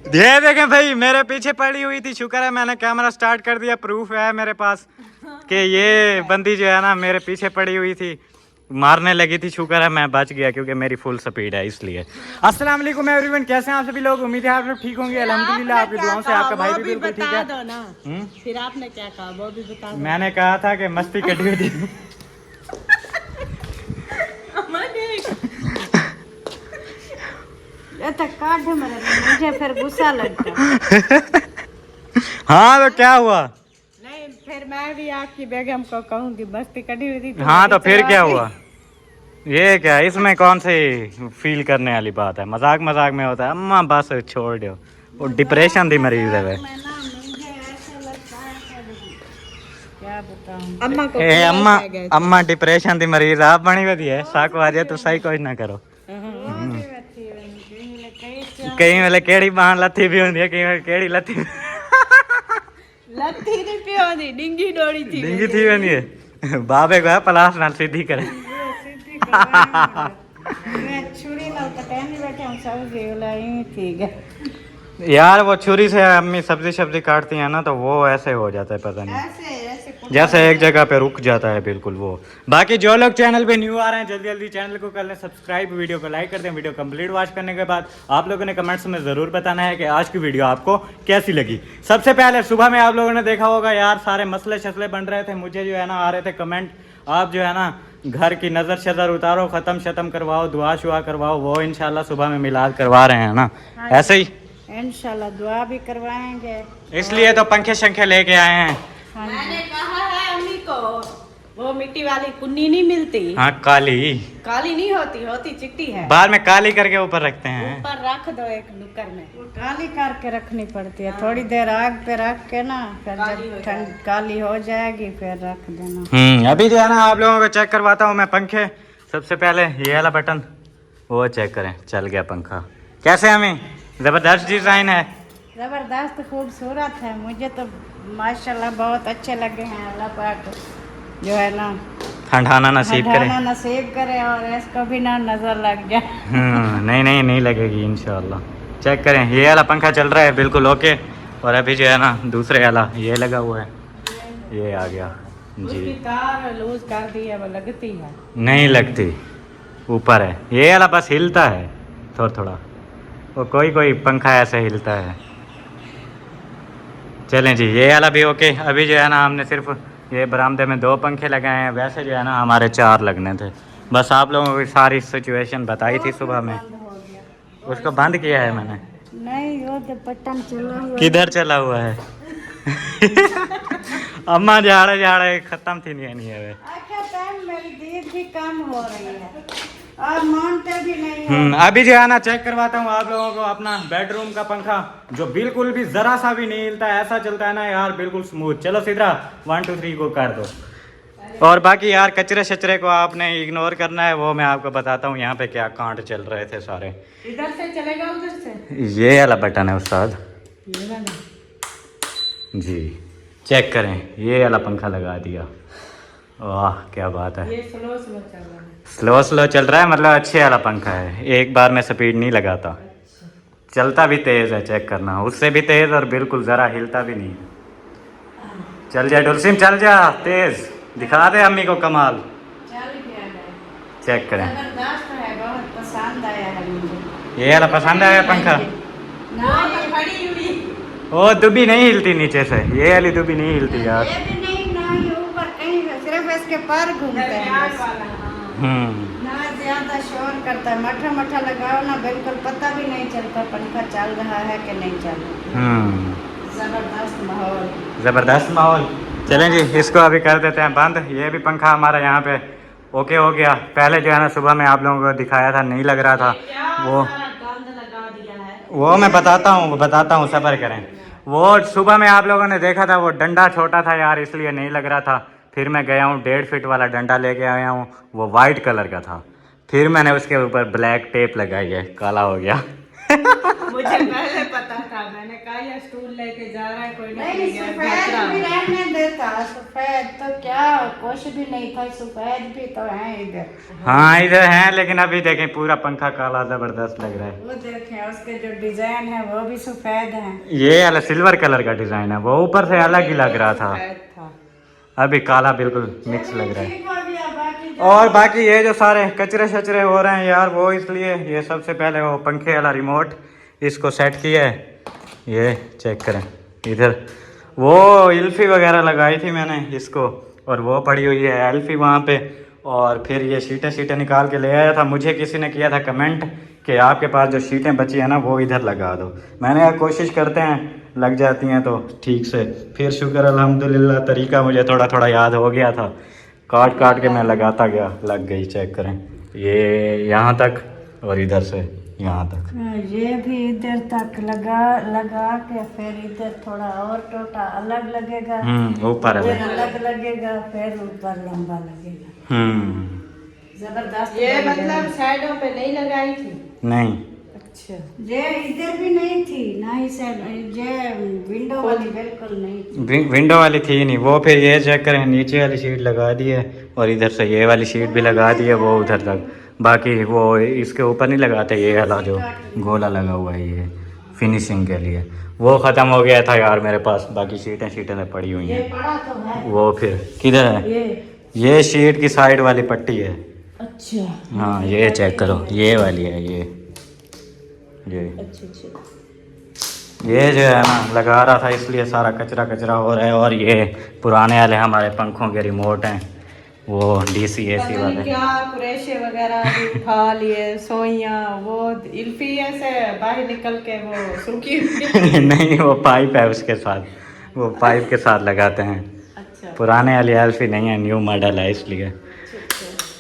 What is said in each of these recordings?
ये देखें भाई, मेरे पीछे पड़ी हुई थी, शुक्र है मैंने कैमरा स्टार्ट कर दिया, प्रूफ है मेरे पास कि ये बंदी जो है ना मेरे पीछे पड़ी हुई थी, मारने लगी थी। शुक्र है मैं बच गया क्योंकि मेरी फुल स्पीड है इसलिए। अस्सलाम वालेकुम एवरीवन, कैसे हैं आप सभी लोग? उम्मीद है आप लोग ठीक होंगे। अल्हम्दुलिल्लाह आपकी दुआओं से आपका भाई भी बिल्कुल ठीक है। फिर आपने क्या कहा वो भी बता दो। मैंने कहा था कि मस्ती कटी हुई थी। काट मुझे फिर गुस्सा लगता। हाँ तो क्या हुआ? नहीं फिर मैं भी आपकी बेगम को कहूँगी मस्ती कटी हुई थी। हाँ तो फिर क्या हुआ? ये क्या, इसमें कौन सी फील करने वाली बात है? मजाक मजाक में होता है। अम्मा बस छोड़ दो, वो डिप्रेशन दी मरीज है वे। क्या बताऊं अम्मा को। अम्मा डिप्रेशन दी मरीज आप बनी हुई है। साको आ जाए तो सही कुछ ना करो। कई वेले केड़ी बाण लथी भी होंदी है, कई वेले केड़ी लथी लथी नहीं पी होंदी, डिंगी डोड़ी थी। डिंगी थी वेंदी है। बाबे को पलास नाल सीधी करे। मैं छुरी ना कटे नहीं बैठे हम सब जेवला ही ठीक है यार। वो छुरी से अम्मी सब्जी काटती है ना तो वो ऐसे हो जाता है, पता नहीं ऐसे जैसे एक जगह पे रुक जाता है बिल्कुल वो। बाकी जो लोग चैनल पे न्यू आ रहे हैं जल्दी जल्दी चैनल को कर लें सब्सक्राइब, वीडियो को लाइक कर दें। वीडियो कंप्लीट वॉच करने के बाद आप लोगों ने कमेंट्स में ज़रूर बताना है कि आज की वीडियो आपको कैसी लगी। सबसे पहले सुबह में आप लोगों ने देखा होगा यार, सारे मसले शसले बन रहे थे, मुझे जो है ना आ रहे थे कमेंट, आप जो है ना घर की नज़र शज़र उतारो, ख़त्म शतम करवाओ, दुआ शुआ करवाओ। वो इंशाल्लाह सुबह में मिलाद करवा रहे हैं ना, ऐसे ही इंशाल्लाह दुआ भी करवाएंगे। इसलिए तो पंखे शंखे लेके आए हैं। मैंने कहा है अम्मी को वो मिट्टी वाली कुन्नी नहीं मिलती। हाँ काली काली नहीं होती, होती चिट्टी है। बाद में काली करके ऊपर रखते हैं। ऊपर रख दो एक नुक्कड़ में, वो काली करके रखनी पड़ती है। थोड़ी देर आग पे रख के ना, फिर जब ठंड काली हो जाएगी फिर रख देना। अभी जो है ना आप लोगों को चेक करवाता हूँ मैं पंखे। सबसे पहले ये वाला बटन वो चेक करें, चल गया पंखा। कैसे हमें जबरदस्त डिजाइन है, जबरदस्त खूबसूरत है। मुझे तो माशाल्लाह बहुत अच्छे लगे हैं। अल्लाह पाक जो है ना ठंडाना नसीब करे, नसीब करे और इसको भी ना नजर लग जाए। नहीं लगेगी इंशाल्लाह। चेक करें, ये वाला पंखा चल रहा है बिल्कुल ओके। और अभी जो है ना दूसरे वाला ये लगा हुआ है, ये आ गया जी। तार लूज कर दी है, वो लगती है नहीं लगती, ऊपर है। ये वाला बस हिलता है थोड़ा थोड़ा, वो कोई पंखा ऐसे हिलता है। चलें जी, ये वाला भी ओके। अभी जो है ना हमने सिर्फ ये बरामदे में 2 पंखे लगाए हैं, वैसे जो है ना हमारे 4 लगने थे। बस आप लोगों को सारी सिचुएशन बताई थी सुबह में, उसको बंद किया है मैंने। नहीं वो तो बटन चला हुआ। किधर चला हुआ है? अम्मा झाड़े खत्म थी नहीं है वे। अच्छा टाइम मेरी दीद भी कम हो रही है और मानते भी नहीं। अभी जो है ना चेक करवाता हूँ आप लोगों को अपना बेडरूम का पंखा, जो बिल्कुल भी जरा सा भी नहीं हिलता, ऐसा चलता है ना यार बिल्कुल स्मूथ। चलो सीधा 1 2 3 को कर दो। और बाकी यार कचरे शचरे को आपने इग्नोर करना है, वो मैं आपको बताता हूँ यहाँ पे क्या कांड चल रहे थे सारे। इधर से चलेगा उधर से, ये वाला बटन है उस्ताद जी। चेक करें, ये वाला पंखा लगा दिया। वाह क्या बात है। ये स्लो चल रहा है, स्लो चल रहा है, मतलब अच्छे वाला पंखा है। एक बार में स्पीड नहीं लगाता, चलता भी तेज़ है। चेक करना, उससे भी तेज़ और बिल्कुल ज़रा हिलता भी नहीं। चल जा डुलसिम, चल जा तेज़, दिखा दे अम्मी को कमाल। चल गया है। चेक करें, जबरदस्त है, बहुत पसंद आया है मुझे। ये वाला पसंद आया पंखा। ना ये खड़ी हुई, ओ दुबी नहीं हिलती नीचे से, ये वाली दुबी नहीं हिलती यार। ये भी नहीं ना ही ऊपर कहीं, सिर्फ इसके पर घूमते हैं बस। ना ज्यादा शोर करता है, मठा मठा लगाओ ना बिल्कुल पता भी नहीं चलता पंखा चल रहा है कि नहीं चल रहा। जबरदस्त माहौल। चलें जी, इसको अभी कर देते हैं बंद। ये भी पंखा हमारा यहाँ पे ओके हो गया। पहले जो है ना सुबह में आप लोगों को दिखाया था, नहीं लग रहा था वो मैं बताता हूँ सब्र करें। वो सुबह में आप लोगों ने देखा था, वो डंडा छोटा था यार इसलिए नहीं लग रहा था। फिर मैं गया हूँ 1.5 फीट वाला डंडा लेके आया हूँ, वो वाइट कलर का था। फिर मैंने उसके ऊपर ब्लैक टेप लगाई है, काला हो गया। मुझे पहले पता था, मैंने कहा ये स्टूल लेके जा रहा है कोई नहीं नहीं सफेद भी रहने देता, सफेद तो क्या कुछ भी नहीं था, सफेद भी तो है इधर। हाँ इधर हैं, लेकिन अभी देखें पूरा पंखा काला जबरदस्त लग रहा है। वो देखें उसके जो डिजाइन है वो भी सफेद है। ये अलग सिल्वर कलर का डिजाइन है, वो ऊपर से अलग ही लग रहा था, अभी काला बिल्कुल मिक्स लग रहा है। ठीक हो गया, बाकी और बाकी ये जो सारे कचरे शचरे हो रहे हैं यार, वो इसलिए ये सबसे पहले वो पंखे वाला रिमोट इसको सेट किया है, ये चेक करें इधर। वो एल्फी वगैरह लगाई थी मैंने इसको, और वो पड़ी हुई है एल्फी वहाँ पे। और फिर ये शीटें निकाल के ले आया था। मुझे किसी ने किया था कमेंट कि आपके पास जो शीटें बची हैं ना वो इधर लगा दो। मैंने कहा कोशिश करते हैं, लग जाती हैं तो ठीक से। फिर शुक्र अल्हम्दुलिल्लाह तरीका मुझे थोड़ा थोड़ा याद हो गया था, काट के मैं लगाता गया, लग गई। चेक करें ये यहाँ तक और इधर से यहाँ तक। ये भी इधर तक लगा के फिर इधर थोड़ा और टोटा अलग लगेगा, ऊपर इधर अलग लगेगा, फिर ऊपर लंबा लगेगा। जबरदस्त। ये मतलब साइडों पे नहीं लगाई थी? नहीं, अच्छा, ये इधर भी नहीं थी ना, इसे ये विंडो वाली बिल्कुल नहीं थी। विंडो वाली थी नहीं वो। फिर ये चेक करें नीचे वाली शीट लगा दी है, और इधर से ये वाली शीट भी लगा दी है वो उधर तक। बाकी वो इसके ऊपर नहीं लगाते, ये वाला जो गोला लगा हुआ है ये फिनिशिंग के लिए, वो ख़त्म हो गया था यार मेरे पास। बाकी शीटें पड़ी हुई ये हैं। पड़ा तो है वो फिर किधर है? ये शीट की साइड वाली पट्टी है। अच्छा, हाँ ये चेक करो, ये वाली है ये अच्छा। ये जो है ना लगा रहा था, इसलिए सारा कचरा हो रहा है। और ये पुराने वाले हमारे पंखों के रिमोट हैं, वो DC AC वाले। क्या कुरेशे वगैरह भी उठा लिए, सोइयां, वो इल्फिया से बाहर निकल के वो सूखी नहीं वो पाइप है उसके साथ, वो पाइप के साथ लगाते हैं। अच्छा, पुराने वाली एल्फी नहीं है, न्यू मॉडल है इसलिए।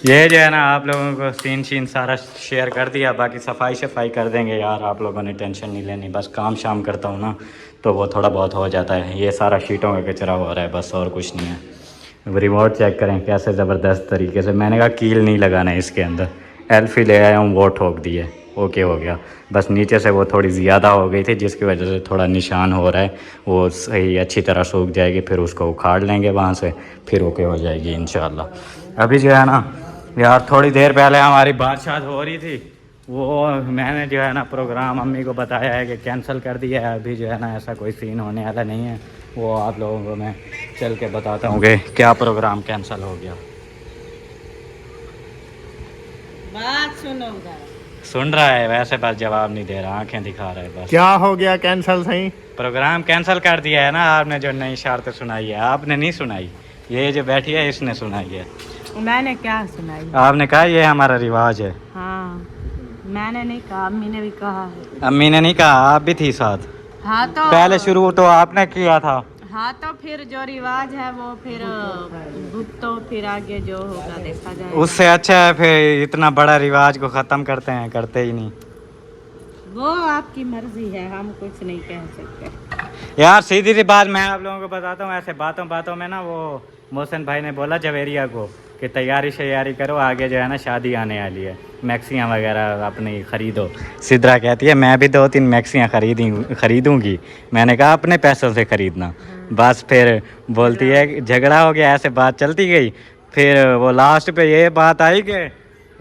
ये जो है ना आप लोगों को सीन सारा शेयर कर दिया। बाकी सफाई कर देंगे यार, आप लोगों ने टेंशन नहीं लेनी। बस काम शाम करता हूँ ना तो वो थोड़ा बहुत हो जाता है। ये सारा शीटों का कचरा हो रहा है बस, और कुछ नहीं है। रिमोट चेक करें कैसे ज़बरदस्त तरीके से। मैंने कहा कील नहीं लगाना है इसके अंदर, एल्फी ले आया हूँ, वो ठोक दिए, ओके हो गया। बस नीचे से वो थोड़ी ज़्यादा हो गई थी, जिसकी वजह से थोड़ा निशान हो रहा है। वो सही अच्छी तरह सूख जाएगी, फिर उसको उखाड़ लेंगे वहाँ से, फिर ओके हो जाएगी इंशाल्लाह। अभी जो है ना यार, थोड़ी देर पहले हमारी बात हो रही थी, वो मैंने जो है ना प्रोग्राम अम्मी को बताया है कि कैंसिल कर दिया है। अभी जो है ना ऐसा कोई सीन होने वाला नहीं है, वो आप लोगों को मैं चल के बताता हूँ कि क्या प्रोग्राम कैंसिल हो गया। बात सुनूंगा। सुन रहा है वैसे, बस जवाब नहीं दे रहा, आंखें दिखा रहा है बस। क्या हो गया कैंसल? सही प्रोग्राम कैंसिल कर दिया है ना आपने, जो नई शर्त सुनाई है। आपने नहीं सुनाई, ये जो बैठी है इसने सुनाई है। मैंने क्या सुनाई? आपने कहा ये हमारा रिवाज है। हाँ, मैंने नहीं कहा, अम्मी ने भी कहा है। अम्मी ने नहीं कहा, आप भी थी साथ। हाँ तो पहले शुरू तो आपने किया था। हाँ तो फिर जो रिवाज है वो फिर भुगतो, फिर आगे जो होगा देखा जाएगा। उससे अच्छा है फिर इतना बड़ा रिवाज को ख़त्म करते हैं, करते ही नहीं। वो आपकी मर्जी है, हम कुछ नहीं कह सकते यार सीधी सी बात मैं आप लोगों को बताता हूँ, ऐसे बातों में ना वो मोहसिन भाई ने बोला जवेरिया को कि तैयारी करो, आगे जो है ना शादी आने वाली है, मैक्सियाँ वगैरह अपनी ख़रीदो। सिद्रा कहती है मैं भी 2-3 मैक्सियाँ ख़रीदूँगी। मैंने कहा अपने पैसों से ख़रीदना। बस फिर बोलती है झगड़ा हो गया, ऐसे बात चलती गई। फिर वो लास्ट पे ये बात आई कि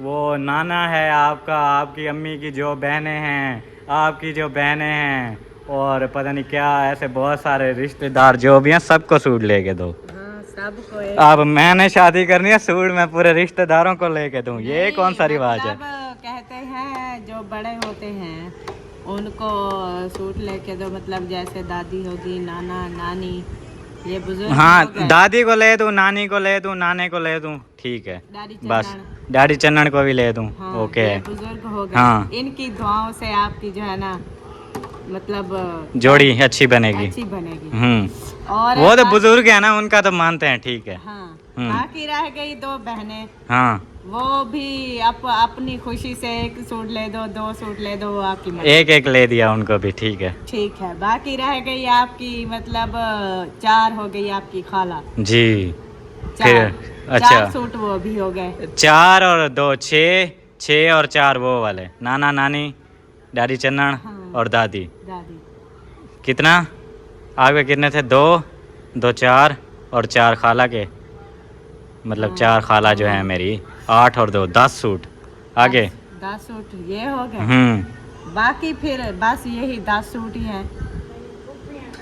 वो नाना है आपका, आपकी अम्मी की जो बहनें हैं, आपकी जो बहनें हैं, और पता नहीं क्या, ऐसे बहुत सारे रिश्तेदार जो भी हैं सबको सूट लेके दो। सबको अब मैंने शादी करनी है, सूट मैं पूरे रिश्तेदारों को लेके दूं, ये कौन सा रिवाज है? कहते हैं जो बड़े होते हैं उनको सूट लेके दो, मतलब जैसे दादी होगी, नाना नानी, ये बुजुर्ग। हाँ दादी को ले दूं, नानी को ले दूं, नाने को ले दूं, ठीक है। बस डैडी चन्नन को भी ले दूं, हाँ, ओके है। बुजुर्ग हो गए, हाँ। इनकी दुआओं से आपकी जो है ना मतलब जोड़ी अच्छी बनेगी। और वो तो बुजुर्ग है ना, उनका तो मानते हैं, ठीक है। हाँ, बाकी रह गई 2 बहनें, हाँ वो भी अपनी खुशी से 1 सूट ले दो, 2 सूट ले दो, वो आपकी मर्जी। एक ले दिया उनको भी, ठीक है। ठीक है, बाकी रह गई आपकी मतलब 4 हो गई आपकी खाला जी। फिर अच्छा 4 सूट वो भी हो गए। 4 और 2 6 और 4 वो वाले नाना नानी, डैडी चन्नन, हाँ। और दादी। दादी। कितना आपके कितने थे? 2 2 4 और 4 खाला के, मतलब 4 खाला जो है मेरी, 8 और 2 10 सूट। आगे 10 सूट ये हो गए। बाकी फिर बस यही 10 सूट ही है।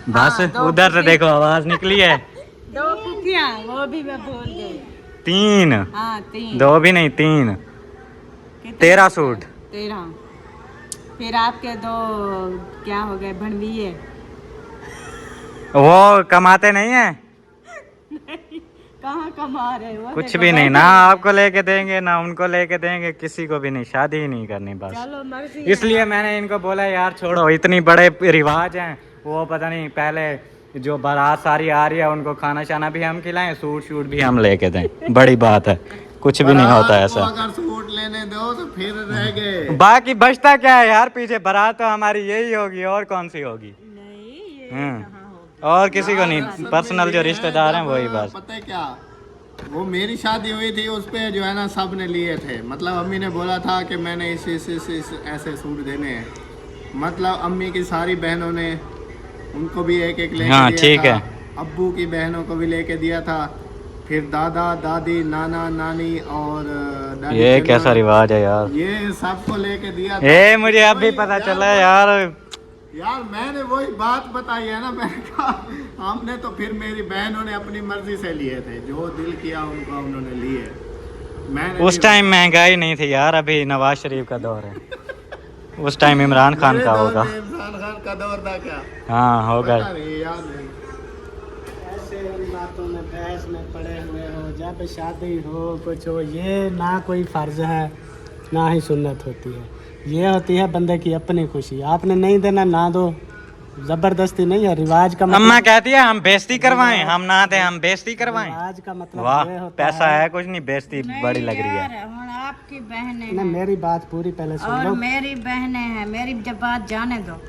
बस उधर से देखो आवाज निकली है। 2 पुकियां वो भी मैं भूल गई। 3। हाँ 3। 2 भी नहीं 3। 13 सूट। 13। फिर आपके 2 क्या हो गए भणवीए। वो कमाते नहीं है? कहाँ कमा रहे हो? कुछ भी नहीं, ना आपको लेके देंगे ना उनको लेके देंगे, किसी को भी नहीं, शादी ही नहीं करनी बस। चलो मर्जी। इसलिए मैंने इनको बोला यार छोड़ो, इतनी बड़े रिवाज हैं, वो पता नहीं पहले जो बारात सारी आ रही है उनको खाना शाना भी हम खिलाएं, सूट शूट भी हम लेके दें, बड़ी बात है। कुछ भी नहीं होता ऐसा। अगर सूट लेने दो तो फिर रह गए। बाकी बचता क्या है यार पीछे, बारात तो हमारी यही होगी और कौन सी होगी। नहीं ये कहाँ होगा? और किसी को नहीं, पर्सनल जो रिश्तेदार हैं वही बस। पता है क्या, वो मेरी शादी हुई थी उस पे जो है ना सब ने लिए थे। मतलब अम्मी ने बोला था कि मैंने इस ऐसे सूट देने हैं। मतलब अम्मी की सारी बहनों ने उनको भी एक एक लेके हाँ, दिया ठीक था। है। अब्बू की बहनों को भी लेके दिया था। फिर दादा दादी नाना नानी और दादी ये चंदन, कैसा रिवाज है यार, ये सबको लेके दिया था। ये मुझे अब भी पता चला यार। यार मैंने वही बात बताई है ना, मैंने कहा हमने तो फिर मेरी बहनों ने अपनी मर्जी से लिए थे, जो दिल किया उनको उन्होंने लिए। मैंने उस टाइम महंगाई नहीं थी यार, अभी नवाज शरीफ का दौर है। उस टाइम इमरान खान का होगा। इमरान खान का दौर था क्या? हाँ होगा। पता नहीं, याद नहीं। ऐसे उन बातों में बहस में पड़े हुए हो, जब शादी हो कुछ हो, ये ना कोई फर्ज है ना ही सुन्नत होती है, ये होती है बंदे की अपनी खुशी। आपने नहीं देना ना दो, जबरदस्ती नहीं है। रिवाज का मतलब, अम्मा कहती है हम बेइज्जती करवाएं, हम ना दें हम बेइज्जती करवाएं। रिवाज का मतलब वाह ये होता पैसा है कुछ नहीं, बेइज्जती बड़ी लग रही है। यार, ਹੁਣ आपकी बहनें ना। हैं मेरी बात पूरी पहले सुन और लो। मेरी बहनें हैं, मेरी जब बात जाने दो,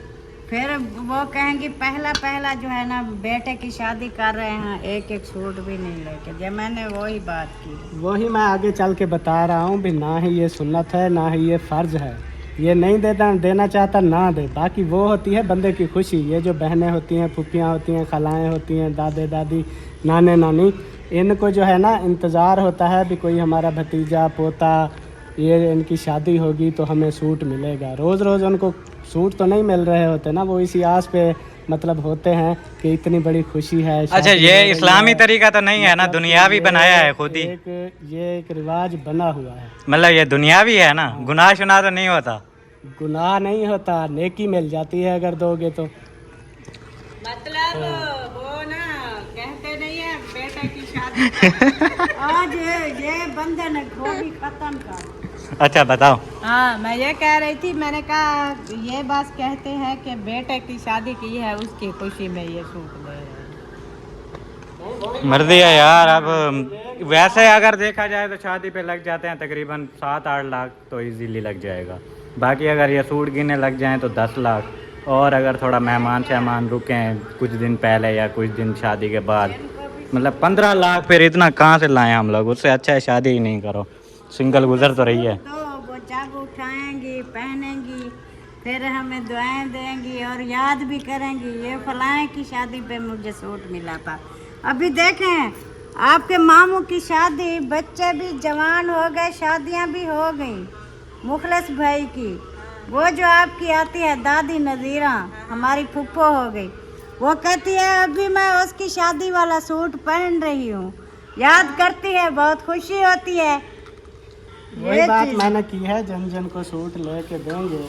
फिर वो कहेंगी पहला जो है ना बेटे की शादी कर रहे हैं, एक एक सूट भी नहीं लेके दिया। मैंने वही बात की। वही मैं आगे चल के बता रहा हूँ भी, ना ही ये सुन्नत है ना ही ये फर्ज है। ये नहीं देना चाहता ना दे, बाकी वो होती है बंदे की खुशी। ये जो बहनें होती हैं, फूफियाँ होती हैं, खलाएँ होती हैं, दादे दादी नाने नानी, इनको जो है ना इंतज़ार होता है भी कोई हमारा भतीजा पोता, ये इनकी शादी होगी तो हमें सूट मिलेगा। रोज़ रोज़ उनको सूट तो नहीं मिल रहे होते ना, वो इसी आस पे मतलब होते हैं कि इतनी बड़ी खुशी है। अच्छा शादी ये हो रही इस्लामी है। तरीका तो नहीं है ना, मतलब दुनियावी ये बनाया है खुद ही। ये एक रिवाज बना हुआ है। मतलब ये दुनियावी है ना, गुनाह शुनाह तो नहीं होता। गुनाह नहीं होता, नेकी मिल जाती है अगर दोगे तो। मतलब वो ना कहते नहीं है बेटे की शादी। आज ये बंदे ने गोभी खत्म कर। अच्छा बताओ। हाँ मैं ये कह रही थी, मैंने कहा ये बात कहते हैं कि बेटे की शादी की है, उसकी खुशी में ये सूट ले रहे हैं। मर्जी है यार। अब वैसे अगर देखा जाए तो शादी पे लग जाते हैं तकरीबन 7-8 लाख तो इजीली लग जाएगा। बाकी अगर ये सूट गिनने लग जाएं तो 10 लाख, और अगर थोड़ा मेहमान शहमान रुकें कुछ दिन पहले या कुछ दिन शादी के बाद, मतलब 15 लाख। फिर इतना कहाँ से लाएं हम लोग, उससे अच्छा है शादी ही नहीं करो, सिंगल गुजर तो रही है। तो वो जब उठाएंगी पहनेंगी, फिर हमें दुआएं देंगी और याद भी करेंगी ये फलाने की शादी पे मुझे सूट मिला था। अभी देखें आपके मामू की शादी, बच्चे भी जवान हो गए, शादियां भी हो गई। मुखलिस भाई की, वो जो आपकी आती है दादी नज़ीरा, हमारी फुप्पो हो गई, वो कहती है अभी मैं उसकी शादी वाला सूट पहन रही हूँ, याद करती है, बहुत खुशी होती है। वही ये बात चीज़- मैंने की है, जन जन को सूट लेके देंगे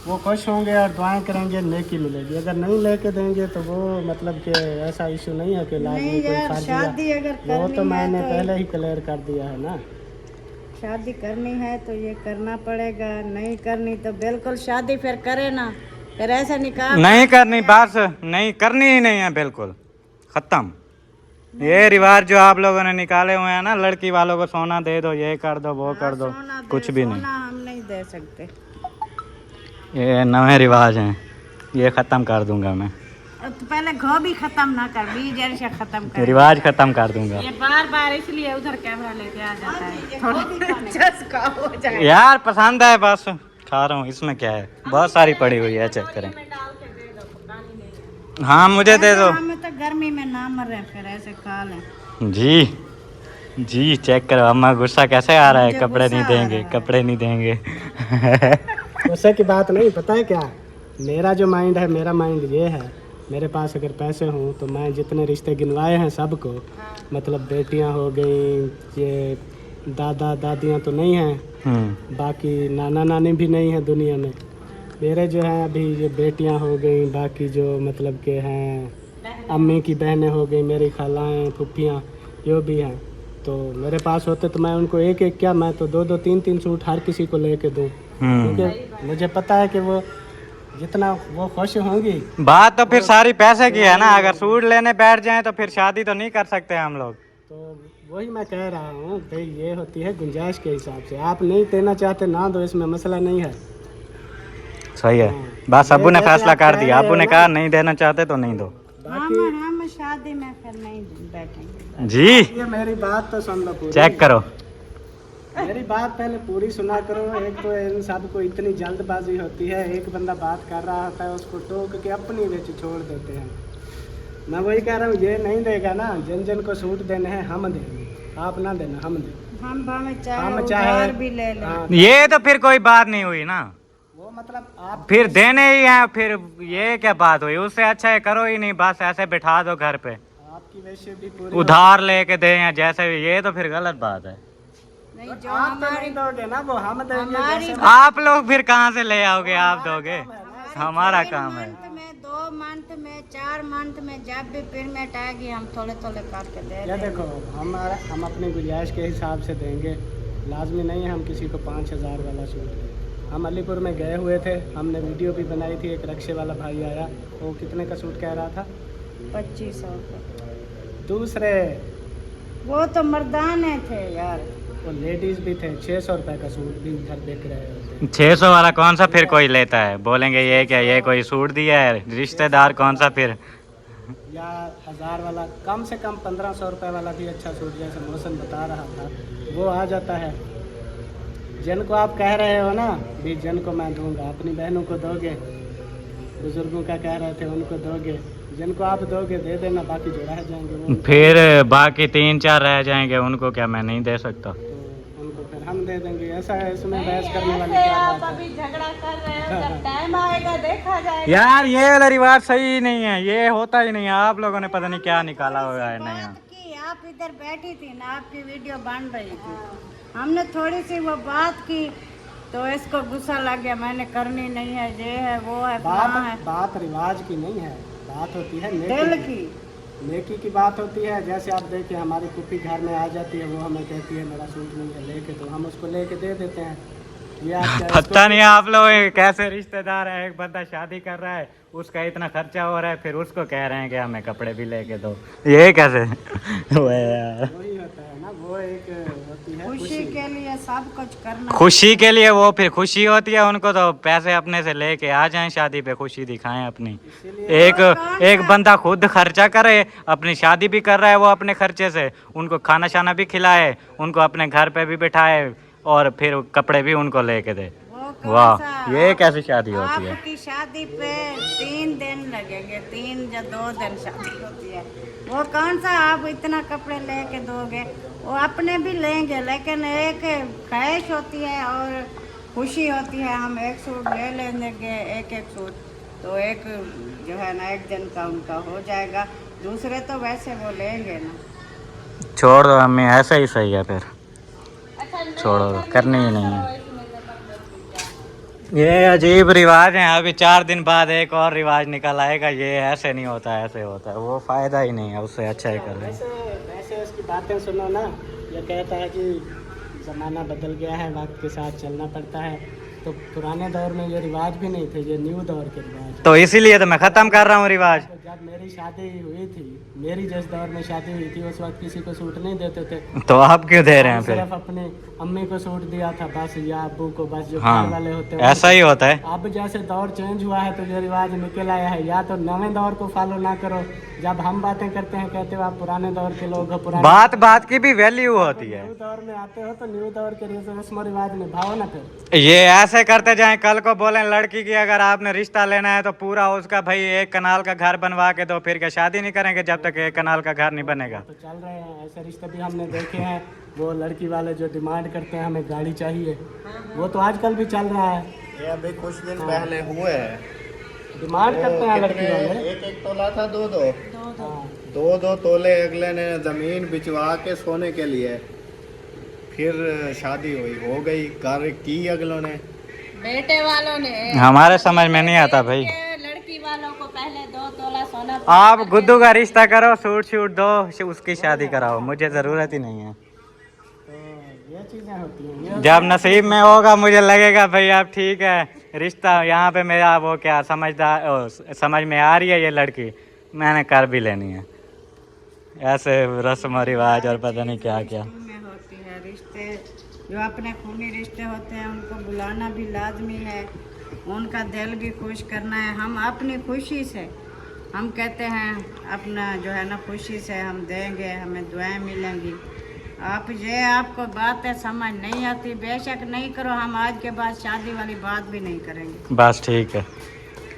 वो खुश होंगे और दुआएं करेंगे, नेकी मिलेगी। अगर नहीं लेके देंगे तो वो मतलब कि ऐसा इशू नहीं है कि लाजमी नहीं कोई यार, फर्ज शादी है। अगर वो करनी तो मैंने है पहले ही क्लियर कर दिया है ना। शादी करनी है तो ये करना पड़ेगा, नहीं करनी तो बिल्कुल शादी फिर करे ना, फिर ऐसे निकाह नहीं करनी, बस नहीं करनी ही नहीं है, बिल्कुल खत्म। ये रिवाज जो आप लोगों ने निकाले हुए हैं ना, लड़की वालों को सोना दे दो, ये कर दो, वो कर दो, सोना दे, कुछ भी नहीं। सोना हम नहीं दे सकते। ये नए रिवाज हैं, ये खत्म कर दूंगा मैं। तो पहले गोभी खत्म ना कर, बीज ऐसे खत्म कर। रिवाज खत्म कर दूंगा ये बार बार इसलिए उधर कैमरा लेके आ जाता है, थोड़ा चस्का हो जाए। यार, पसंद है बस, खा रहा हूँ। इसमें क्या है, बहुत सारी पड़ी हुई है, चेक करें। में डाल के दे दो, पानी नहीं है। हाँ मुझे दे दो हमें तो गर्मी में ना मरे, फिर ऐसे खा लें। जी। जी चेक करो अम्मा, गुस्सा कैसे आ रहा है। मुझे कपड़े नहीं गुस्सा आ देंगे, रहा है। कपड़े नहीं देंगे। वैसे की बात नहीं, पता है क्या, मेरा जो माइंड है, मेरा माइंड ये है, मेरे पास अगर पैसे हों तो मैं जितने रिश्ते गिनवाए हैं सबको, मतलब बेटियां हो गई, ये दादा दादियां तो नहीं हैं, बाकी नाना नानी भी नहीं है दुनिया में, मेरे जो हैं अभी ये बेटियां हो गई, बाकी जो मतलब के हैं अम्मी की बहनें हो गई, मेरी खालाएँ फुफ्फियाँ जो भी हैं, तो मेरे पास होते तो मैं उनको एक एक क्या, मैं तो दो दो तीन तीन सूट हर किसी को लेके दूँ, क्योंकि मुझे पता है कि वो जितना वो खुश होंगी। बात तो फिर सारी पैसे की है ना, अगर सूट लेने बैठ जाएं तो फिर शादी तो नहीं कर सकते हम लोग। तो वही मैं कह रहा हूँ भाई, ये होती है गुंजाइश के हिसाब से, आप नहीं देना चाहते ना दो, इसमें मसला नहीं है। सही है, हाँ। बस अब्बू ने जैसे फैसला आप कर कह दिया, रहे अब्बू हो ने ना, कहा नहीं देना चाहते तो नहीं दो। हम शादी में फिर नहीं बैठेंगे। जी ये मेरी बात तो सुन लो पूरी, चेक करो। मेरी बात पहले पूरी सुना करो। एक तो इन सब को इतनी जल्दबाजी होती है, एक बंदा बात कर रहा होता है उसको टोक के अपनी बेच छोड़ देते हैं। मैं वही कह रहा हूँ, ये नहीं देगा ना, जिन जिन को सूट देने हैं हम देंगे, आप ना देना, हम देंगे। हम हम चाहे चाहे उधार भी ले लें। हाँ, ये तो फिर कोई बात नहीं हुई ना, वो मतलब आप फिर देने ही है, फिर ये क्या बात हुई। उससे अच्छा है करो ही नहीं, बस ऐसे बिठा दो घर पे, आपकी वैसे भी पूरी उधार लेके दे या जैसे भी, ये तो फिर गलत बात है। नहीं जो आप तो नहीं दोगे ना, वो हम देंगे। हमारी जैसे आप लोग फिर कहाँ से ले आओगे, आप दोगे, हमारा काम है। मंथ में 2 मंथ में 4 मंथ में जब भी पेमेंट आएगी हम थोड़े थोड़े करके दे ये देंगे। देखो, हम अपनी गुंजाइश के हिसाब से देंगे, लाजमी नहीं है हम किसी को 5,000 वाला सूट दें। हम अलीपुर में गए हुए थे, हमने वीडियो भी बनाई थी, एक रक्शे वाला भाई आया, वो कितने का सूट कह रहा था, 2500 रुपये। दूसरे वो तो मर्दाने थे यार। वो लेडीज भी थे, 600 रुपये का सूट भी घर बिक रहे होते। 600 वाला कौन सा फिर कोई लेता है, बोलेंगे ये क्या, ये कोई सूट दिया है, रिश्तेदार कौन सा फिर। या 1000 वाला, कम से कम 1500 रुपये वाला भी अच्छा सूट, जैसे मौसम बता रहा था, वो आ जाता है। जिनको आप कह रहे हो ना भी, जिनको मैं दूंगा, अपनी बहनों को दोगे, बुजुर्गों का कह रहे थे उनको दोगे, जिनको आप दोगे दे देना, बाकी जो रह जाएंगे वो फिर बाकी 3-4 रह जाएंगे, उनको क्या मैं नहीं दे सकता। तो उनको फिर हम दे देंगे। ऐसा है, इसमें बहस करने वाली ऐसे क्या आप बात है। अभी झगड़ा कर रहे हो, जब टाइम आएगा देखा जाएगा। यार ये वाला रिवाज सही नहीं है, ये होता ही नहीं है, आप लोगों ने पता नहीं क्या निकाला हुआ है नया। बात की, आप इधर बैठी थी ना, आपकी वीडियो बन रही थी, हमने थोड़ी सी वो बात की तो इसको गुस्सा लग गया, मैंने करनी नहीं है, ये है वो है फलां है। बात रिवाज की नहीं है, बात होती है दिल नेकी की। नेकी की बात होती है। जैसे आप देखिए, हमारी कुप्पी घर में आ जाती है, वो हमें कहती है मेरा सूट नहीं है लेके, तो हम उसको लेके दे देते हैं। ये आप क्या पता नहीं आप लोग कैसे रिश्तेदार है, एक बंदा शादी कर रहा है, उसका इतना खर्चा हो रहा है, फिर उसको कह रहे हैं कि हमें कपड़े भी लेके दो, ये कैसे। वो यार वही होता है ना, वो एक होती है खुशी के लिए सब कुछ करना। खुशी के लिए, वो फिर खुशी होती है उनको, तो पैसे अपने से लेके आ जाएं शादी पे, खुशी दिखाएं अपनी। एक बंदा खुद खर्चा करे, अपनी शादी भी कर रहा है वो अपने खर्चे से, उनको खाना शाना भी खिलाए, उनको अपने घर पे भी बिठाए, और फिर कपड़े भी उनको लेके दे। वो कौन वाह, सा- ये कैसी शादी होती है। आपकी शादी पे 3 दिन लगेंगे, 3 या 2 दिन शादी होती है, वो कौन सा आप इतना कपड़े लेके दोगे। वो अपने भी लेंगे, लेकिन एक ख्वाहिश होती है और खुशी होती है, हम एक सूट ले लेंगे, एक सूट, तो एक जो है ना 1 दिन का उनका हो जाएगा, दूसरे तो वैसे वो लेंगे ना। छोड़ दो अम्मी, ऐसा ही सही है फिर, छोड़ो, करनी ही नहीं है। ये अजीब रिवाज है, अभी 4 दिन बाद एक और रिवाज निकल आएगा, ये ऐसे नहीं होता, ऐसे होता है, वो फायदा ही नहीं है, उससे अच्छा ही कर ले। ऐसे उसकी बातें सुनो ना, ये कहता है कि ज़माना बदल गया है, वक्त के साथ चलना पड़ता है, तो पुराने दौर में ये रिवाज भी नहीं थे, ये न्यू दौर के रिवाज। तो इसीलिए तो मैं ख़त्म कर रहा हूँ रिवाज। जब मेरी शादी हुई थी, मेरी जिस दौर में शादी हुई थी उस वक्त किसी को सूट नहीं देते थे। तो आप क्यों दे रहे हैं फिर? सिर्फ अपनी अम्मी को सूट दिया था बस, या अब्बू को बस, जो हाँ, घर वाले होते हैं ऐसा ही होता है। अब जैसे दौर चेंज हुआ है तो ये रिवाज निकल आया है, या तो नए दौर को फॉलो ना करो। जब हम बातें करते हैं कहते हो आप पुराने दौर के लोग हो, पुराने बात की भी वैल्यू होती है। न्यू दौर में आते हो तो न्यू दौर के रस्म रिवाज निभाओ ना फिर। ये ऐसे करते जाएं, कल को बोलें लड़की की अगर आपने रिश्ता लेना है तो पूरा उसका भाई 1 कनाल का घर बनवा के दो, फिर क्या शादी नहीं करेंगे जब तक 1 कनाल का घर नहीं बनेगा? तो चल रहे हैं ऐसे रिश्ते भी हमने देखे हैं। वो लड़की वाले जो डिमांड करते हैं हमें गाड़ी चाहिए, वो तो आजकल भी चल रहा है। ये अभी कुछ दिन पहले हुए हैं, डिमांड करते हैं लड़की वाले। एक तोला था, दो तोले अगले ने जमीन बिचवा के सोने के लिए, फिर शादी हुई, हो गई, कार्य की अगलों ने। बेटे वालों ने, हमारे समझ में नहीं आता भाई। लड़की वालों को पहले 2 तोला सोना। आप गुड्डू का रिश्ता करो, सूट शूट दो, उसकी शादी कराओ, मुझे जरूरत ही नहीं है। ये चीजें होती हैं। जब नसीब में होगा मुझे लगेगा भाई अब ठीक है रिश्ता यहाँ पे मेरा, वो क्या समझ में आ रही है ये लड़की, मैंने कर भी लेनी है। ऐसे रस्म रिवाज और पता नहीं क्या क्या में होती है। रिश्ते जो अपने खूनी रिश्ते होते हैं उनको बुलाना भी लाजमी है, उनका दिल भी खुश करना है। हम अपनी खुशी से हम कहते हैं अपना जो है ना खुशी से हम देंगे, हमें दुआएं मिलेंगी। आप ये आपको बातें समझ नहीं आती, बेशक नहीं करो, हम आज के बाद शादी वाली बात भी नहीं करेंगे। बस ठीक है,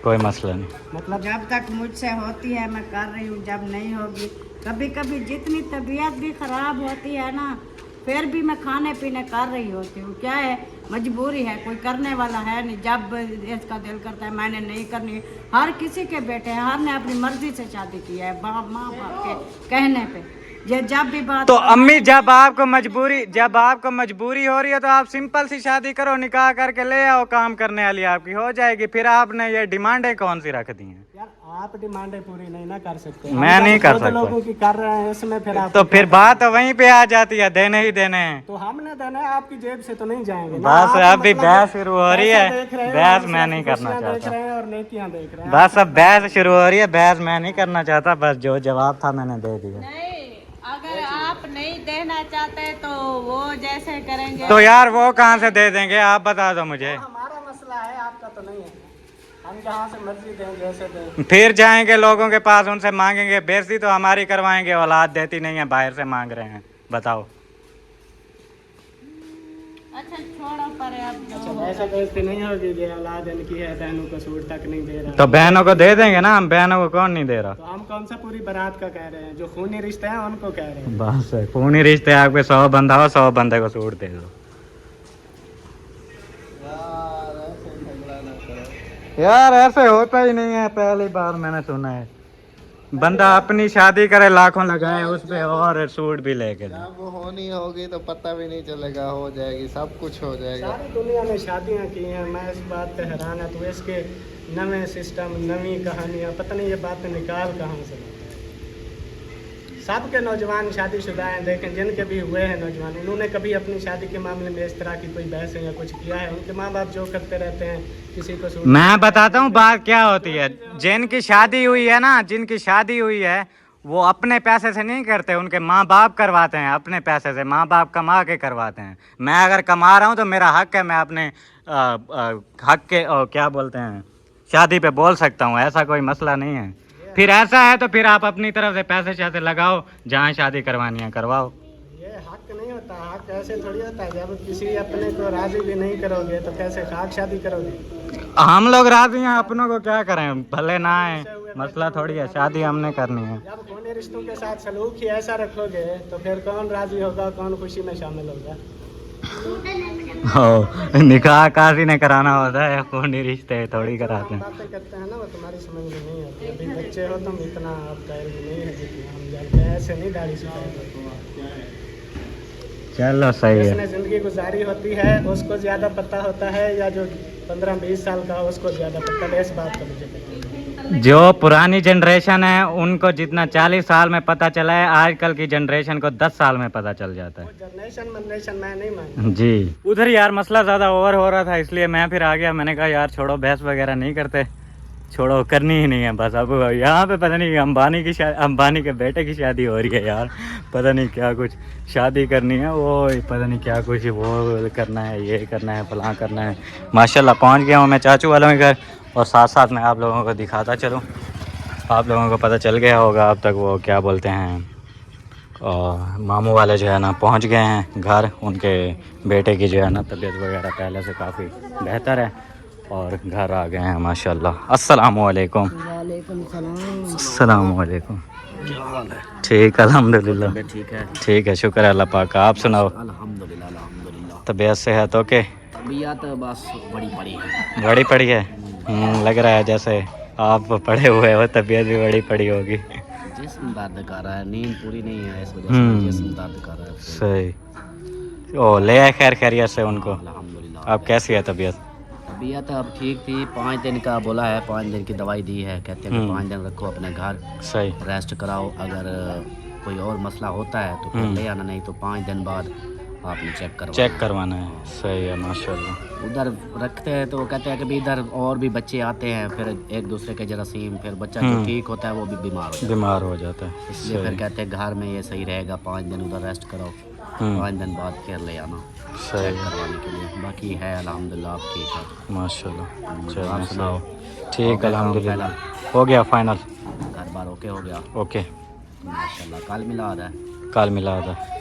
कोई मसला नहीं। मतलब जब तक मुझसे होती है मैं कर रही हूँ, जब नहीं होगी, कभी कभी जितनी तबीयत भी ख़राब होती है ना, फिर भी मैं खाने पीने कर रही होती हूँ। क्या है, मजबूरी है, कोई करने वाला है नहीं। जब इसका दिल करता है मैंने नहीं करनी। हर किसी के बेटे हैं, हर ने अपनी मर्जी से शादी की है, माँ बाप के कहने पे। ये जब भी बात तो अम्मी जब आपको मजबूरी हो रही है तो आप सिंपल सी शादी करो, निकाह करके ले आओ, काम करने वाली आपकी हो जाएगी। फिर आपने ये डिमांडें कौन सी रख दी हैं? यार आप डिमांडें पूरी नहीं ना कर सकते। मैं हम नहीं कर खुद सकता। लोगों की कर रहे हैं इसमें, फिर आप तो फिर बात वहीं पे आ जाती है, देने ही देने हैं। तो हमने देना है, आपकी जेब से तो नहीं जाएंगे ना। बस आप अब भी मतलब बहस शुरू हो रही है, पैसा देख रहे हैं, बहस हम मैं सिर्फ नहीं करना खुशियां देख चाहता। रहे हैं और नेकियां देख रहे हैं। बस अब बहस शुरू हो रही है, बहस मैं नहीं करना चाहता, बस जो जवाब था मैंने दे दिया। नहीं, अगर आप नहीं देना चाहते तो वो जैसे करेंगे। तो यार वो कहाँ से दे देंगे, आप बता दो मुझे। हमारा मसला है, आपका तो नहीं है। हम जहाँ से मर्जी दें, जैसे दें। फिर जाएंगे लोगों के पास, उनसे मांगेंगे, बेइज्जती तो हमारी करवाएंगे, औलाद देती नहीं है, बाहर से मांग रहे हैं, बताओ। अच्छा छोड़ो, पर अब जो ऐसा बेइज्जती नहीं होगी कि औलाद इनकी है, बहनों को सूट तक नहीं दे रहा। तो बहनों को दे देंगे ना, हम बहनों को कौन नहीं दे रहा। तो हम कौन सा पूरी बारात का कह रहे हैं, जो खूनी रिश्ते हैं उनको कह रहे हैं। बस खूनी रिश्ते आपके 100 बंदा हो, 100 बंदे को सूट दे दो। यार ऐसे होता ही नहीं है, पहली बार मैंने सुना है। बंदा अपनी शादी करे, लाखों लगाए उस पे और सूट भी लेके दे। जब होनी होगी तो पता भी नहीं चलेगा, हो जाएगी, सब कुछ हो जाएगा। सारी दुनिया में शादियां की हैं, मैं इस बात पे हैरान है। तो इसके नवे सिस्टम, नवी कहानियां, पता नहीं ये बातें निकाल कहाँ से लाते हैं। सबके नौजवान शादीशुदा हैं, देखें जिनके भी हुए हैं नौजवान, उन्होंने कभी अपनी शादी के मामले में इस तरह की कोई बहस या कुछ किया है? उनके माँ बाप जो करते रहते हैं, किसी को सूट। मैं बताता हूँ बात क्या होती है। जिनकी शादी हुई है ना, जिनकी शादी हुई है, वो अपने पैसे से नहीं करते, उनके माँ बाप करवाते हैं अपने पैसे से, माँ बाप कमा के करवाते हैं। मैं अगर कमा रहा हूँ तो मेरा हक है, मैं अपने हक के क्या बोलते हैं, शादी पे बोल सकता हूँ, ऐसा कोई मसला नहीं है। फिर ऐसा है तो फिर आप अपनी तरफ से पैसे शैसे लगाओ, जहाँ शादी करवानी है करवाओ। ये हक नहीं होता, हक ऐसे थोड़ी होता है। जब किसी अपने को राजी भी नहीं करोगे तो कैसे हक शादी करोगे? हम लोग राजी हैं, अपनों को क्या करें, भले ना आए, मसला थोड़ी है, शादी हमने करनी है। जब खूनी रिश्तों के साथ सलूक ही ऐसा रखोगे तो फिर कौन राजी होगा, कौन खुशी में शामिल होगा? निकाह काजी ने कराना होता है, खूनी रिश्ते थोड़ी कराते हैं। बातें करते हैं ना, वो तुम्हारी समझ में नहीं आती। अभी बच्चे हो तुम, इतना आपका इल्म नहीं है जितना हम जानते हैं। ऐसे नहीं दाढ़ी सुधारते। चलो सही है। जिसने जिंदगी गुजारी होती है उसको ज्यादा पता होता है, या जो 15-20 साल का हो उसको ज्यादा पता है। इस बात का मुझे पता है। जो पुरानी जनरेशन है उनको जितना 40 साल में पता चला है, आजकल की जनरेशन को 10 साल में पता चल जाता है। जनरेशन मैं नहीं मानता। जी उधर यार मसला ज़्यादा ओवर हो रहा था, इसलिए मैं फिर आ गया। मैंने कहा यार छोड़ो, बहस वगैरह नहीं करते, छोड़ो, करनी ही नहीं है बस। अब यहाँ पे पता नहीं अंबानी के बेटे की शादी हो रही है यार, पता नहीं क्या कुछ शादी करनी है, वो पता नहीं क्या कुछ वो करना है, ये करना है, फलां करना है। माशाल्लाह पहुँच गया हूँ मैं चाचू वालों के घर, और साथ साथ मैं आप लोगों को दिखाता चलूँ। आप लोगों को पता चल गया होगा अब तक, वो क्या बोलते हैं, और मामू वाले जो है ना पहुंच गए हैं घर। उनके बेटे की जो है ना तबीयत वगैरह पहले से काफ़ी बेहतर है, और घर आ गए हैं माशाल्लाह। अस्सलामु अलैकुम। अस्सलामु अलैकुम। ठीक, अल्हम्दुलिल्लाह। ठीक है, शुक्र है अल्लाह पाक का। आप सुनाओ। अल्हम्दुलिल्लाह। तबीयत सेहत ओके? तबीयत बस बड़ी पड़ी है। बड़ी पड़ी है। लग रहा है जैसे आप पड़े हुए हो, तबीयत भी बड़ी पड़ी होगी। जिस्म दर्द कर रहा है, नींद पूरी नहीं है, इस वजह से जिस्म दर्द कर रहा है। सही। ओ ले आए खैर खैरियत से उनको? अल्हम्दुलिल्लाह। अब कैसी है तबीयत? तबीयत अब ठीक थी, 5 दिन का बोला है, 5 दिन की दवाई दी है, कहते हैं कि 5 दिन रखो अपने घर, सही। रेस्ट कराओ, अगर कोई और मसला होता है तो फिर ले आना, नहीं तो 5 दिन बाद आपने चेक करवाना है। सही है माशाल्लाह। उधर रखते हैं तो वो कहते हैं कि भी इधर और भी बच्चे आते हैं, फिर एक दूसरे के जरासीम, फिर बच्चा जो ठीक होता है वो भी बीमार हो जाता है, इसलिए फिर कहते हैं घर में ये सही रहेगा, 5 दिन उधर रेस्ट करो, 5 दिन बाद फिर ले आना चेक करवाने के लिए। बाकी है अल्हम्दुलिल्लाह आप ठीक है माशाल्लाह। आप सुनाओ? ठीक अल्हम्दुलिल्लाह, हो गया फाइनल, घर बार ओके हो गया। ओके माशाल्लाह। कल मिलाद है? कल मिलाद है।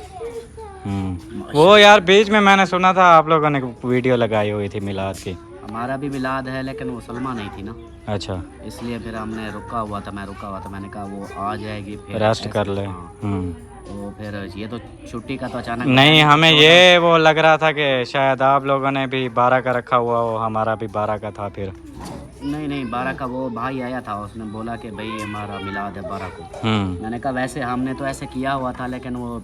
वो यार बीच में मैंने सुना था आप लोगों ने वीडियो लगाई हुई थी मिलाद की। हमारा भी मिलाद है, लेकिन वो सलमा नहीं थी ना। अच्छा, इसलिए फिर हमने रुका हुआ था, मैंने कहा वो आ जाएगी फिर रेस्ट कर ले। तो फिर ये तो छुट्टी का तो अचानक नहीं, हमें ये वो लग रहा था कि शायद आप लोगों ने भी 12 का रखा हुआ हो, हमारा भी 12 का था। फिर नहीं 12 का वो भाई आया था, उसने बोला कि भाई हमारा मिलाद है 12 को। मैंने कहा वैसे हमने तो ऐसे किया हुआ था, लेकिन वो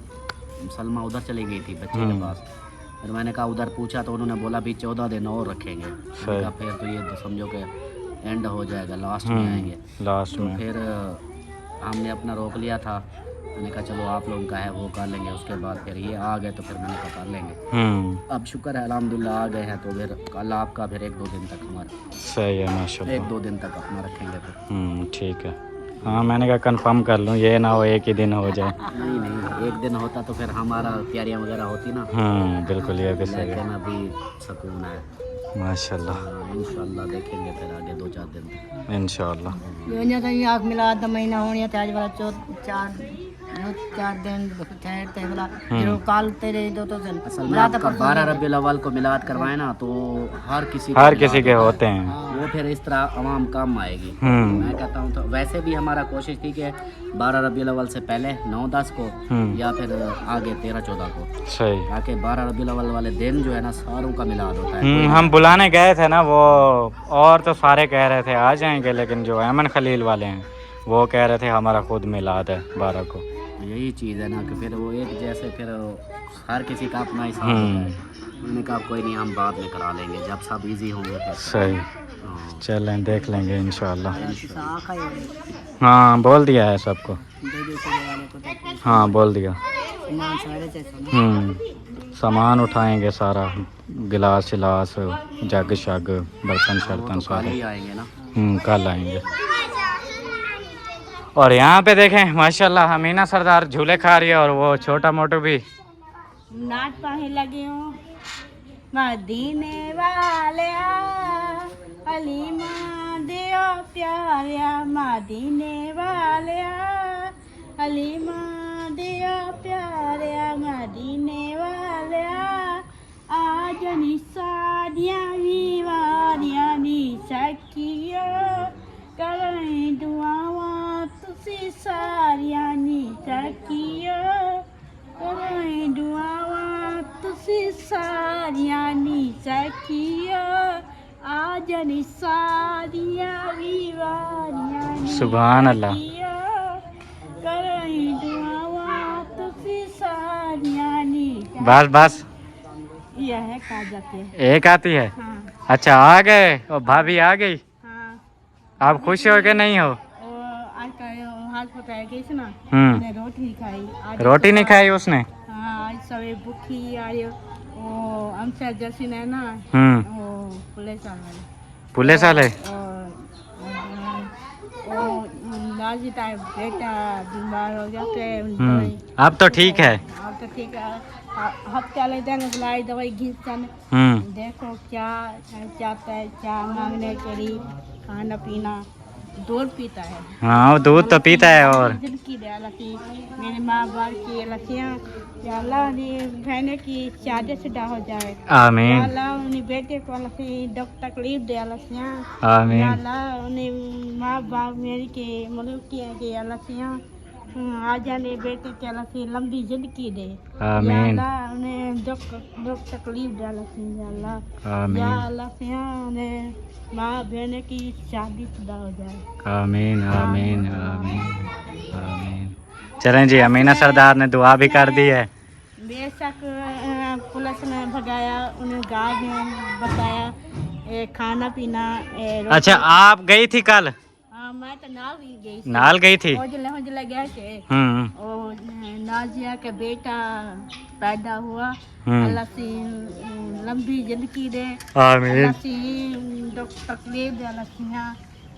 सलमा उधर चली गई थी बच्चे के पास, फिर मैंने कहा उधर पूछा तो उन्होंने बोला भी 14 दिन और रखेंगे। मैंने कहा फिर तो ये तो समझो कि एंड हो जाएगा, लास्ट में आएंगे लास्ट में। फिर हमने अपना रोक लिया था, मैंने कहा चलो आप लोगों का है वो कर लेंगे, उसके बाद फिर ये आ गए तो फिर मैंने कहा कर लेंगे। अब शुक्र है अल्हम्दुलिल्लाह आ गए हैं, तो फिर कल आपका फिर 1-2 दिन तक हमारा सही है माशाल्लाह, 1-2 दिन तक अपना रखेंगे फिर। ठीक है, हाँ मैंने कहा कंफर्म कर लूँ, ये ना हो एक ही दिन हो जाए। नहीं 1 दिन होता तो फिर हमारा तैयारियाँ वगैरह होती ना। बिल्कुल, ये भी सही है, अभी सुकून है माशाल्लाह। इंशाल्लाह देखेंगे फिर आगे 2-4 दिन इंशाल्लाह। आग मिला आधा महीना होने आज वाला 4 दिन ठहरते वाला जो काल तेरे दो तो चल असल में आपका 12 रबीउल अव्वल को मिलाद करवाए ना, तो हर किसी के होते हैं, वो फिर इस तरह आवाम काम आएगी। मैं कहता हूँ तो वैसे भी हमारा कोशिश थी कि 12 रबीउल अव्वल से पहले 9-10 को या फिर आगे 13-14 को, सही, ताकि 12 रबीउल अव्वल वाले दिन जो है ना सारों का मिलाद होता है। हम बुलाने गए थे ना वो, और तो सारे कह रहे थे आ जाएंगे, लेकिन जो अमन खलील वाले हैं वो कह रहे थे हमारा खुद मिलाद है 12 को। यही चीज़ है ना कि फिर वो एक जैसे फिर हर किसी का अपना हिसाब होता है। मैंने कहा कोई नहीं, हम बाद में करा लेंगे जब सब इजी होंगे फिर। सही, चलें देख लेंगे इंशाल्लाह। हाँ बोल दिया है सबको, हाँ बोल दिया। सामान उठाएंगे सारा, गिलास शिलास जग शग बर्तन शर्तन सारे आएंगे ना। कल आएंगे। और यहाँ पे देखें माशाल्लाह अमीना सरदार झूले खा रही है, और वो छोटा मोटू भी नाच पाने लगे हो। मदीने वाले अलीमा दियो प्यारिया, मदीने वाले अलीमा दियो प्यारिया, मदीने वाले आज नी सादियां वीवारियां नी सखियो करें दुआवा तुसी सारियां नी सखियो करें दुआवा तुसी सारियां नी सखियो आज नी सादियां वीवारियां नी सुभान अल्लाह। करें दुआवा तुसी सारियां नी। बस बस यह है का जाते हैं। एक आती है। हाँ। अच्छा आ गए, और भाभी आ गई। हाँ। आप खुश हो कि नहीं हो? आज का हाथ पकाया गई थी ना, मैंने रोटी नहीं खाई आज। रोटी नहीं खाई उसने? हाँ आज सवेरे भूखी आ रही वो हमसे जैसी है ना, वो पुलिस वाले पुलिस वाले बाजी टाइम बेटा बीमार हो जाते हैं अब तो ठीक है। अब तो ठीक है। हफ्ते ले देंगे बुलाई दवाई घिसन देखो क्या चाहता है, चाय मांगने के लिए खाना पीना दूध पीता है। हाँ वो दूध तो पीता है। और जिनकी लकी मेरे माँ बाप की लकियाँ या अल्लाह ने बहने की शादी से हो जाए। आमीन। अल्लाह उन्हें बेटे को लकी दुख तकलीफ दे लकियाँ। आमीन। अल्लाह उन्हें माँ बाप मेरी के मतलब की लकियाँ आ जाने बेटे के लकी लंबी जिंदगी दे। आमीन। अल्लाह उन्हें दुख तकलीफ दे लकी अल्लाह। आमीन। या अल्लाह उन्हें माँ बहन की शादी शुदा हो जाए। आमीन आमीन आमीन आमीन। चलें जी, अमीना सरदार ने दुआ भी कर दी है। बेशक पुलिस ने भगाया, उन्हें गाँव में बताया खाना पीना। अच्छा आप गई थी कल? हाँ मैं तो नाल ही गई थी। नाल गई थी? हौजले गए थे। और नाजिया के बेटा पैदा हुआ। अल्लाह से लंबी जिंदगी दे। आमीन। अल्लाह से दुख तकलीफ दे। अल्लाह से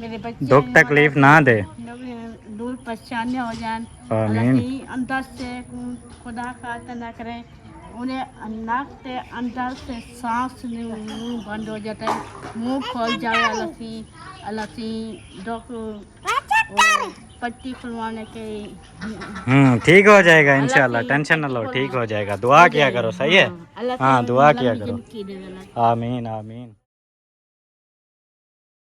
मेरे बच्चे दुख तकलीफ ना दे, दूर परेशानी हो जाए। आमीन। अंदर से खुदा खाता ना करे उन्हें नाक से अंदर से सांस मुंह बंद हो जाता है, मुंह खोल जाए। अल्लाह से डॉक्टर पट्टी खुलवाने के। ठीक हो जाएगा इंशाल्लाह, टेंशन न लो, ठीक हो जाएगा। दुआ किया करो, सही है? हाँ दुआ किया करो। आमीन आमीन।